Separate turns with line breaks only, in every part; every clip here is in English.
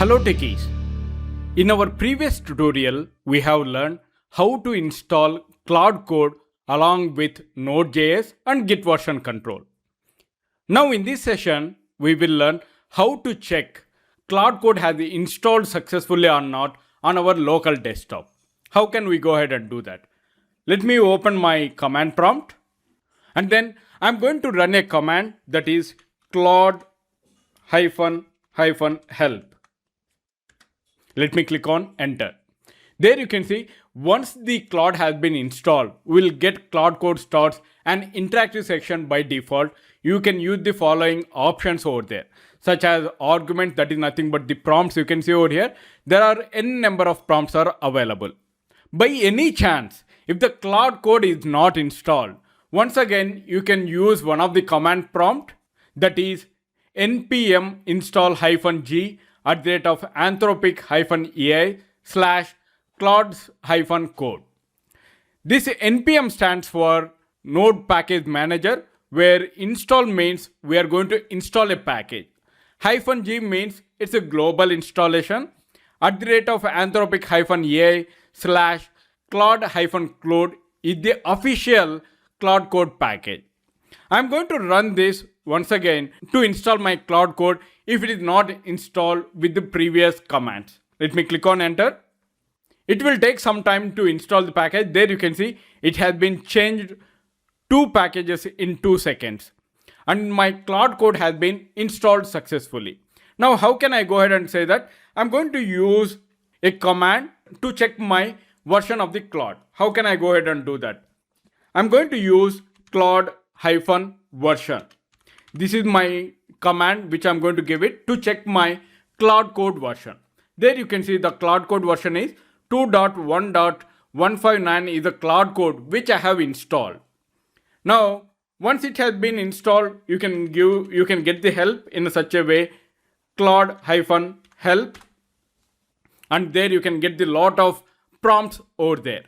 Hello techies! In our previous tutorial, we have learned how to install Claude Code along with Node.js and Git version control. Now in this session, we will learn how to check Claude Code has been installed successfully or not on our local desktop. How can we go ahead and do that? Let me open my command prompt and then I'm going to run a command that is Claude -help. Let me click on enter. There you can see once the Claude has been installed, we'll get Claude Code starts an interactive section by default. You can use the following options over there, such as arguments, that is nothing but the prompts. You can see over here, there are n number of prompts are available. By any chance, if the Claude Code is not installed, once again, you can use one of the command prompt, that is npm install -g @anthropic-ai/claude-code. This npm stands for Node Package Manager, where install means we are going to install a package. -g means it's a global installation. @anthropic-ai/claude-code is the official Claude Code package. I'm going to run this once again to install my Claude Code if it is not installed with the previous commands. Let me click on enter. It will take some time to install the package. There you can see it has been changed 2 packages in 2 seconds. And my Claude Code has been installed successfully. Now how can I go ahead and say that? I'm going to use a command to check my version of the Claude. How can I go ahead and do that? I'm going to use Claude-version. This is my command which I'm going to give it to check my Claude Code version. There you can see the Claude Code version is 2.1.159 is the Claude Code which I have installed. Now, once it has been installed, you can get the help in such a way, Claude-help, and there you can get the lot of prompts over there.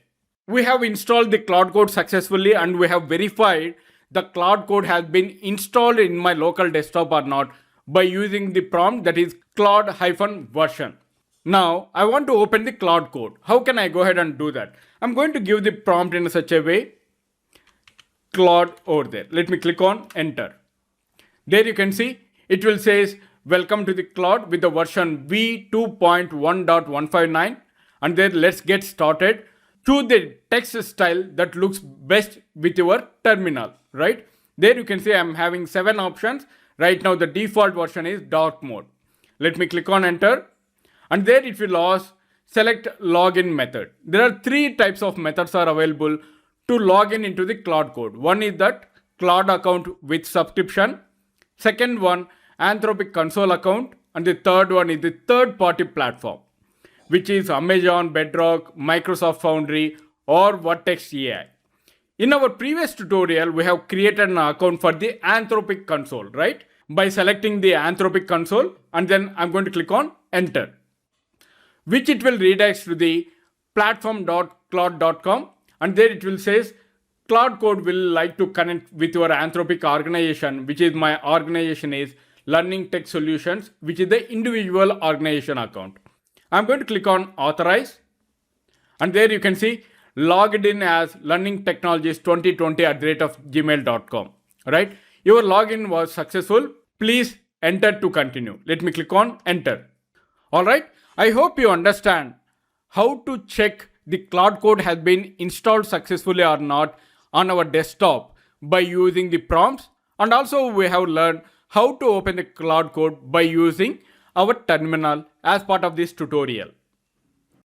We have installed the Claude Code successfully and we have verified the Claude Code has been installed in my local desktop or not by using the prompt that is Claude-version. Now, I want to open the Claude Code. How can I go ahead and do that? I'm going to give the prompt in such a way, Claude over there. Let me click on enter. There you can see it will say welcome to the Claude with the version v2.1.159, and then let's get started. Choose the text style that looks best with your terminal, right? There you can see I'm having 7 options. Right now the default version is dark mode. Let me click on enter, and there it will ask select login method. There are 3 types of methods are available to log in into the Claude Code. One is that Claude account with subscription. Second one, Anthropic console account, and the third one is the third party platform, which is Amazon, Bedrock, Microsoft Foundry, or Vertex AI. In our previous tutorial, we have created an account for the Anthropic console, right? By selecting the Anthropic console, and then I'm going to click on enter, which it will redirect to the platform.claude.com, and there it will say Claude Code will like to connect with your Anthropic organization, which is my organization is Learning Tech Solutions, which is the individual organization account. I'm going to click on authorize, and there you can see logged in as learningtechnologies2020@gmail.com, right? Your login was successful. Please enter to continue. Let me click on enter. All right. I hope you understand how to check the Claude Code has been installed successfully or not on our desktop by using the prompts. And also we have learned how to open the Claude Code by using our terminal as part of this tutorial.